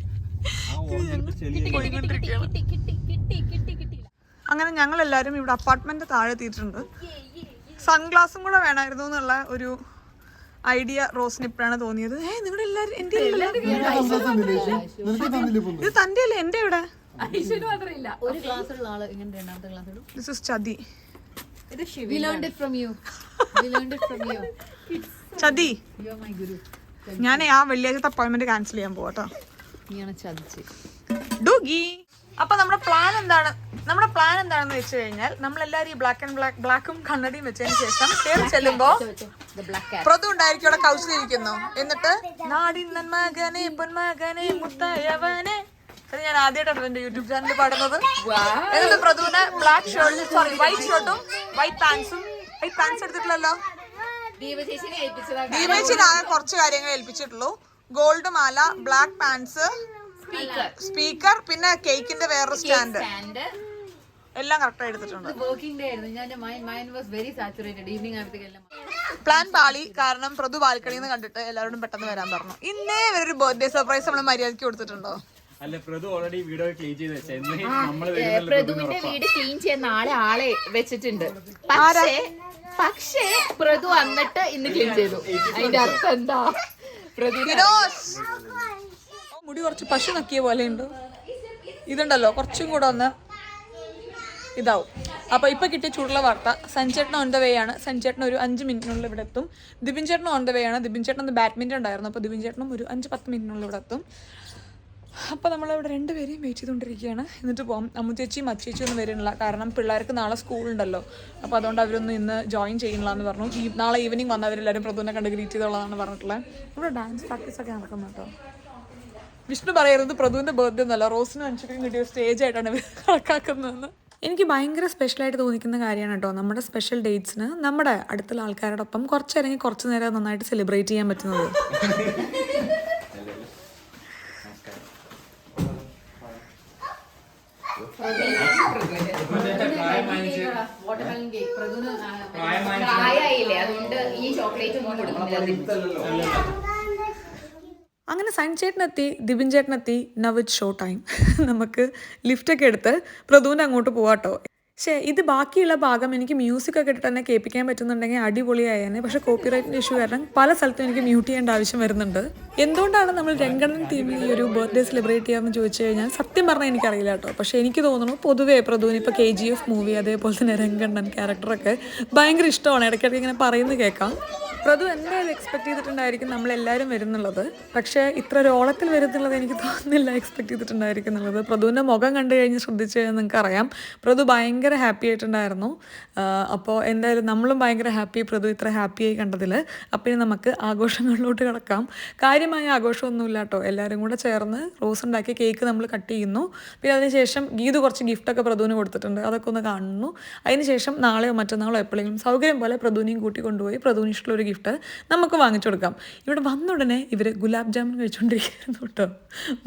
അങ്ങനെ ഞങ്ങൾ എല്ലാവരും ഇവിടെ അപ്പാർട്ട്മെന്റ് താഴെ എത്തിയിട്ടുണ്ട്. സൺഗ്ലാസും കൂടെ വേണമായിരുന്നു എന്നുള്ള ഒരു ഐഡിയ റോസിന് ഇപ്പോഴാണ് തോന്നിയത്. നിങ്ങളുടെ എല്ലാവരും എന്റെ ഇത് തന്റെ അല്ലേ? എന്റെ ഇവിടെ ദിസ് ഇസ് ചതി. ചതി, ഞാൻ ആ വെള്ളിയാഴ്ചത്തെ അപ്പോയിന്റ്മെന്റ് ക്യാൻസൽ ചെയ്യാൻ പോവാട്ടോ. ഡൂഗി അപ്പൊ നമ്മുടെ പ്ലാൻ എന്താണെന്ന് വെച്ച് കഴിഞ്ഞാൽ നമ്മളെല്ലാരും ഈ ബ്ലാക്കും കണ്ണടിയും വെച്ചതിന് ശേഷം കയറി ചെല്ലുമ്പോ പ്രതു ഉണ്ടായിരിക്കും അവിടെ കൗശലിരിക്കുന്നു. എന്നിട്ട് നാടിന്നൻ മകനെ പൊന്മകനെ മുത്തയവനെ, അത് ഞാൻ ആദ്യമായിട്ടാണ് എന്റെ യൂട്യൂബ് ചാനലിൽ പാടുന്നത്. എന്നിട്ട് പ്രതുവിന് വൈറ്റ് ഷർട്ടും വൈറ്റ് പാൻസും എടുത്തിട്ടില്ലല്ലോ. ദീപേച്ചിന് ആകെ കുറച്ച് കാര്യങ്ങൾ ഏൽപ്പിച്ചിട്ടുള്ളൂ. ഗോൾഡ് മാല, ബ്ലാക്ക് പാൻസ്, സ്പീക്കർ, പിന്നെ കേക്കിന്റെ വേറൊരു സ്റ്റാൻഡ്, എല്ലാം കറക്റ്റ് എടുത്തിട്ടുണ്ട്. പ്ലാൻ പാളി. കാരണം പ്രതു ബാൽക്കണിയിൽ നിന്ന് കണ്ടിട്ട് എല്ലാവരോടും പെട്ടെന്ന് വരാൻ പറഞ്ഞു. ഇന്നേ ഒരു ബർത്ത്ഡേ സർപ്രൈസ് നമ്മൾ മര്യാദയ്ക്ക് കൊടുത്തിട്ടുണ്ടോ? അല്ല, പ്രതു ഓൾറെഡി വീഡിയോ ക്ലീൻ ചെയ്ത് വെച്ചാൽ പ്രതുവിന്റെ വീട് ക്ലീൻ ചെയ്യുന്ന ആളെ വെച്ചിട്ടുണ്ട്. പക്ഷേ പ്രതു വന്നിട്ട് ഇന്ന് ക്ലീൻ ചെയ്തു. അതിന്റെ അർത്ഥം എന്താ? മുടി കുറച്ച് പശു നക്കിയ പോലെ ഉണ്ട്. ഇതുണ്ടല്ലോ കുറച്ചും കൂടെ ഒന്ന് ഇതാവും. അപ്പോൾ ഇപ്പോൾ കിട്ടിയ ചൂടുള്ള വാർത്ത, സഞ്ജേട്ടൻ ഓൺ ദ വേ ആണ്. സഞ്ജേട്ടൻ ഒരു 5 മിനിറ്റിനുള്ളിൽ ഇവിടെ എത്തും. ദിബിൻ ചേട്ടൻ ഓൺ ദ വേ ആണ്. ദിബിൻ ചേട്ടൻ ഒന്ന് ബാഡ്മിൻ്റൺ ഉണ്ടായിരുന്നു. അപ്പോൾ ദിബിൻ ചേട്ടനും ഒരു 5-10 മിനിറ്റിനുള്ളിൽ ഇവിടെ എത്തും. അപ്പോൾ നമ്മളിവിടെ 2 പേരെയും വെയിറ്റ് ചെയ്തുകൊണ്ടിരിക്കുകയാണ്. എന്നിട്ട് പോകാം. അമ്മു ചേച്ചിയും അച്ചേച്ചിയും ഒന്നും വരുന്നില്ല. കാരണം പിള്ളേർക്ക് നാളെ സ്കൂളുണ്ടല്ലോ. അപ്പോൾ അതുകൊണ്ട് അവരൊന്നും ഇന്ന് ജോയിൻ ചെയ്യണില്ല എന്ന് പറഞ്ഞു. നാളെ ഈവനിങ് വന്നവരെല്ലാവരും പ്രതുവിനെ കണ്ട് ഗ്രീറ്റ് ചെയ്തോളാന്നാണ് പറഞ്ഞിട്ടുള്ളത്. ഇവിടെ ഡാൻസ് പ്രാക്ടീസൊക്കെ നടക്കുന്നു കേട്ടോ. വിഷ്ണു പറയരുത് പ്രതുവിൻ്റെ ബർത്ത്ഡേ ഒന്നല്ല, റോസിനും അനുഷ്ഠിക്കും കിട്ടിയ സ്റ്റേജ് ആയിട്ടാണ് ഇവർ കണക്കാക്കുന്നതെന്ന്. എനിക്ക് ഭയങ്കര സ്പെഷ്യലായിട്ട് തോന്നിക്കുന്ന കാര്യമാണ് കേട്ടോ നമ്മുടെ സ്പെഷ്യൽ ഡേറ്റ്സിന് നമ്മുടെ അടുത്തുള്ള ആൾക്കാരോടൊപ്പം കുറച്ച് നേരം നന്നായിട്ട് സെലിബ്രേറ്റ് ചെയ്യാൻ പറ്റുന്നത്. അങ്ങനെ സൈൻചേട്ടനെത്തി, ദിബിൻ ചേട്ടനെത്തി. Now it's show time. നമുക്ക് ലിഫ്റ്റൊക്കെ എടുത്ത് പ്രതുവിൻ്റെ അങ്ങോട്ട് പോവാട്ടോ. പക്ഷേ ഇത് ബാക്കിയുള്ള ഭാഗം എനിക്ക് മ്യൂസിക്കൊക്കെ ഇട്ടിട്ട് തന്നെ കേൾപ്പിക്കാൻ പറ്റുന്നുണ്ടെങ്കിൽ അടിപൊളിയായേനെ. പക്ഷേ കോപ്പിറൈറ്റിൻ്റെ ഇഷ്യൂ കാരണം പല സ്ഥലത്തും എനിക്ക് മ്യൂട്ട് ചെയ്യേണ്ട ആവശ്യം വരുന്നുണ്ട്. എന്തുകൊണ്ടാണ് നമ്മൾ രംഗണ്ണൻ ടീമിൽ ഈ ഒരു ബർത്ത്ഡേ സെലിബ്രേറ്റ് ചെയ്യാമെന്ന് ചോദിച്ചു കഴിഞ്ഞാൽ സത്യം പറഞ്ഞാൽ എനിക്കറിയില്ല കേട്ടോ. പക്ഷേ എനിക്ക് തോന്നുന്നു പൊതുവേ പ്രതുവിന് ഇപ്പോൾ KGF മൂവി അതേപോലെ തന്നെ രംഗണ്ണൻ ക്യാരക്ടറൊക്കെ ഭയങ്കര ഇഷ്ടമാണ്. ഇടയ്ക്കിടയ്ക്ക് ഇങ്ങനെ പറയുന്നത് കേൾക്കാം. പ്രതു എന്തായാലും എക്സ്പെക്ട് ചെയ്തിട്ടുണ്ടായിരിക്കും നമ്മളെല്ലാവരും വരുന്നുള്ളത്. പക്ഷേ ഇത്ര ഓളത്തിൽ വരുന്നുള്ളത് എനിക്ക് തോന്നുന്നില്ല എക്സ്പെക്ട് ചെയ്തിട്ടുണ്ടായിരിക്കും എന്നുള്ളത്. പ്രതുവിൻ്റെ മുഖം കണ്ടു കഴിഞ്ഞ് ശ്രദ്ധിച്ചു കഴിഞ്ഞാൽ നിങ്ങൾക്ക് അറിയാം പ്രതു ഭയങ്കര ഹാപ്പി ആയിട്ടുണ്ടായിരുന്നു. അപ്പോൾ എന്തായാലും നമ്മളും ഭയങ്കര ഹാപ്പി, പ്രതു ഇത്ര ഹാപ്പിയായി കണ്ടതിൽ. അപ്പോൾ ഇനി നമുക്ക് ആഘോഷങ്ങളിലോട്ട് കിടക്കാം. കാര്യമായ ആഘോഷമൊന്നുമില്ല കേട്ടോ. എല്ലാവരും കൂടെ ചേർന്ന് റോസ് ഉണ്ടാക്കിയ കേക്ക് നമ്മൾ കട്ട് ചെയ്യുന്നു. പിന്നെ അതിനുശേഷം ഗീതു കുറച്ച് ഗിഫ്റ്റൊക്കെ പ്രതുവിന് കൊടുത്തിട്ടുണ്ട്, അതൊക്കെ ഒന്ന് കാണുന്നു. അതിനുശേഷം നാളെയോ മറ്റന്നാളോ എപ്പോഴെങ്കിലും സൗകര്യം പോലെ പ്രതുവിനെയും കൂട്ടി കൊണ്ടുപോയി പ്രതുവിന് ഇഷ്ടമുള്ളൊരു ഗിഫ്റ്റ് നമുക്ക് വാങ്ങിച്ചു കൊടുക്കാം. ഇവിടെ വന്ന ഉടനെ ഇവർ ഗുലാബ് ജാമുൻ കഴിച്ചുകൊണ്ടിരിക്കുന്നു കേട്ടോ.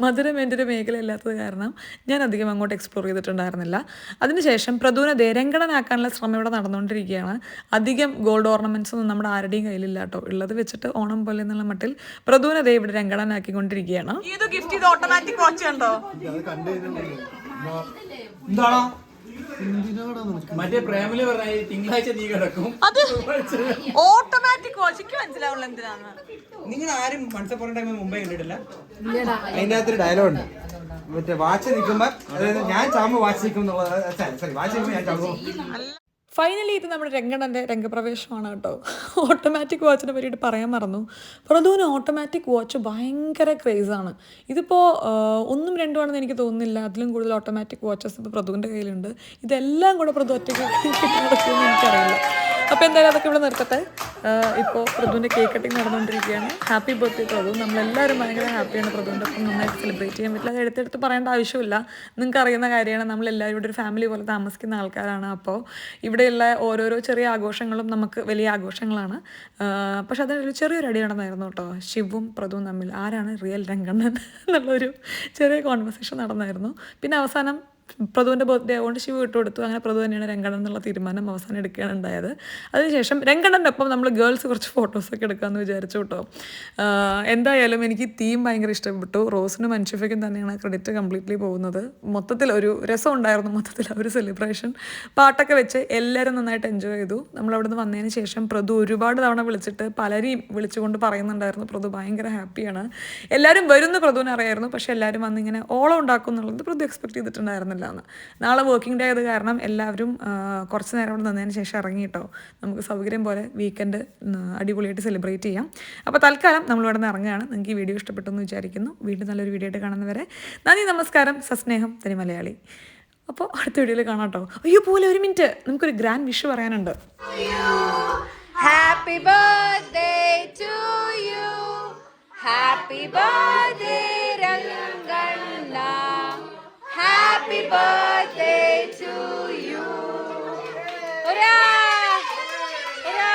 മധുരം എൻ്റെ ഒരു മേഖല ഇല്ലാത്തത് കാരണം ഞാൻ അധികം അങ്ങോട്ട് എക്സ്പ്ലോർ ചെയ്തിട്ടുണ്ടായിരുന്നില്ല. അതിനുശേഷം പ്രതുവിനെ ദേരങ്കടനാക്കാനുള്ള ശ്രമം ഇവിടെ നടന്നുകൊണ്ടിരിക്കുകയാണ്. അധികം ഗോൾഡ് ഓർണമെൻറ്റ്സ് ഒന്നും നമ്മുടെ ആരുടെയും കയ്യിലില്ല കേട്ടോ. ഉള്ളത് വെച്ചിട്ട് ഓണം പോലെ എന്നുള്ള മട്ടിൽ പ്രതുവിനെ ദേ ഇവിടെ രംഗടനാക്കിക്കൊണ്ടിരിക്കുകയാണ്. ഓട്ടോമാറ്റിക് വാച്ച് ഉണ്ടോ? എന്താണോ മറ്റേ പ്രേമല് പറഞ്ഞ തിങ്കളാഴ്ച നീ കിടക്കും. അത് ഓട്ടോമാറ്റിക് വാച്ച് മനസ്സിലാവുള്ള എന്തിനാണ്? നിങ്ങൾ ആരും മൺസപ്പുറം ടൈമിൽ മുമ്പേ കണ്ടിട്ടില്ല? അതിൻ്റെ അകത്തൊരു ഡയലോഗ് ഉണ്ട്. മറ്റേ വാച്ച് നിൽക്കുമ്പോ, അതായത് ഞാൻ ചാമ്പ് വാച്ച് നിൽക്കും എന്നുള്ളത്. സോറി, വാച്ച് നിൽക്കുമ്പോൾ ഞാൻ ചാമ്പ്. ഫൈനലി ഇത് നമ്മുടെ രംഗണ്ണൻ്റെ രംഗപ്രവേശമാണ് കേട്ടോ. ഓട്ടോമാറ്റിക് വാച്ചിനെ പറ്റിയിട്ട് പറയാൻ മറന്നു. പ്രതുവിന് ഓട്ടോമാറ്റിക് വാച്ച് ഭയങ്കര ക്രേസാണ്. ഇതിപ്പോൾ 1ഉം 2ഉം ആണെന്ന് എനിക്ക് തോന്നുന്നില്ല. അതിലും കൂടുതൽ ഓട്ടോമാറ്റിക് വാച്ചസ് ഇപ്പോൾ പ്രതുവിൻ്റെ കയ്യിലുണ്ട്. ഇതെല്ലാം കൂടെ പ്രതു ഒറ്റയ്ക്ക് നടക്കുമെന്ന് എനിക്കറിയില്ല. അപ്പോൾ എന്തായാലും അതൊക്കെ ഇവിടെ നിർത്തട്ടെ. ഇപ്പോൾ പ്രതുവിൻ്റെ കേക്ക് കട്ടിങ് നടന്നുകൊണ്ടിരിക്കുകയാണ്. Happy birthday Prathu. നമ്മളെല്ലാവരും ഭയങ്കര ഹാപ്പിയാണ്. പ്രതുവിൻ്റെ ഒപ്പം നന്നായിട്ട് സെലിബ്രേറ്റ് ചെയ്യാൻ പറ്റില്ല. അത് എടുത്തെടുത്ത് പറയേണ്ട ആവശ്യമില്ല. നിങ്ങൾക്ക് അറിയുന്ന കാര്യമാണ്. നമ്മളെല്ലാവരും ഇവിടെ ഒരു ഫാമിലി പോലെ താമസിക്കുന്ന ആൾക്കാരാണ്. അപ്പോൾ ഇവിടെയുള്ള ഓരോരോ ചെറിയ ആഘോഷങ്ങളും നമുക്ക് വലിയ ആഘോഷങ്ങളാണ്. പക്ഷെ അതിനൊരു ചെറിയൊരു അടി നടന്നായിരുന്നു കേട്ടോ. ശിവും പ്രതുവും തമ്മിൽ ആരാണ് റിയൽ രംഗണ്ണൻ എന്നുള്ളൊരു ചെറിയ കോൺവെർസേഷൻ നടന്നായിരുന്നു. പിന്നെ അവസാനം പ്രതുവിൻ്റെ ബർത്ത്ഡേ ആയതുകൊണ്ട് ശിവ വിട്ടുകൊടുത്തു. അങ്ങനെ പ്രതു തന്നെയാണ് രംഗണ്ണൻ എന്നുള്ള തീരുമാനം അവസാനം എടുക്കുകയാണ് ഉണ്ടായത്. അതിനുശേഷം രംഗണ്ണൻ്റെ ഒപ്പം നമ്മൾ ഗേൾസ് കുറച്ച് ഫോട്ടോസൊക്കെ എടുക്കാമെന്ന് വിചാരിച്ചു കേട്ടോ. എന്തായാലും എനിക്ക് തീം ഭയങ്കര ഇഷ്ടപ്പെട്ടു. റോസിനും അൻഷിഫയ്ക്കും തന്നെയാണ് ക്രെഡിറ്റ് കംപ്ലീറ്റ്ലി പോകുന്നത്. മൊത്തത്തിൽ ഒരു രസം ഉണ്ടായിരുന്നു. മൊത്തത്തിൽ ഒരു സെലിബ്രേഷൻ പാട്ടൊക്കെ വെച്ച് എല്ലാവരും നന്നായിട്ട് എൻജോയ് ചെയ്തു. നമ്മളവിടെ നിന്ന് വന്നതിന് ശേഷം പ്രതു ഒരുപാട് തവണ വിളിച്ചിട്ട് പലരെയും വിളിച്ചുകൊണ്ട് പറയുന്നുണ്ടായിരുന്നു പ്രതു ഭയങ്കര ഹാപ്പിയാണ്. എല്ലാവരും വരുന്ന പ്രതുവിനെ അറിയായിരുന്നു. പക്ഷേ എല്ലാവരും വന്നിങ്ങനെ ഓളം ഉണ്ടാക്കും എന്നുള്ളത് പ്രതു എക്സ്പെക്ട് ചെയ്തിട്ടുണ്ടായിരുന്നില്ല. എന്ന്. നാളെ വർക്കിംഗ് ഡേ ആയത് കാരണം എല്ലാവരും കുറച്ച് നേരം അവിടെ നിന്നതിന് ശേഷം ഇറങ്ങി കേട്ടോ. നമുക്ക് സൗകര്യം പോലെ വീക്കെൻഡ് അടിപൊളിയായിട്ട് സെലിബ്രേറ്റ് ചെയ്യാം. അപ്പോൾ തൽക്കാലം നമ്മളിവിടെ നിന്ന് ഇറങ്ങുകയാണ്. നിങ്ങൾക്ക് ഈ വീഡിയോ ഇഷ്ടപ്പെട്ടെന്ന് വിചാരിക്കുന്നു. വീണ്ടും നല്ലൊരു വീഡിയോ ആയിട്ട് കാണുന്നവരെ നന്ദി, നമസ്കാരം, സസ്നേഹം, തനി മലയാളി. അപ്പോൾ അടുത്ത വീഡിയോയിൽ കാണാം കേട്ടോ. അയ്യോ പോലെ ഒരു മിനിറ്റ്, നമുക്കൊരു ഗ്രാൻഡ് വിഷ് പറയാനുണ്ട്. Happy birthday to you, happy birthday Ranganna, happy birthday to you. Hurrah ഹുറാ.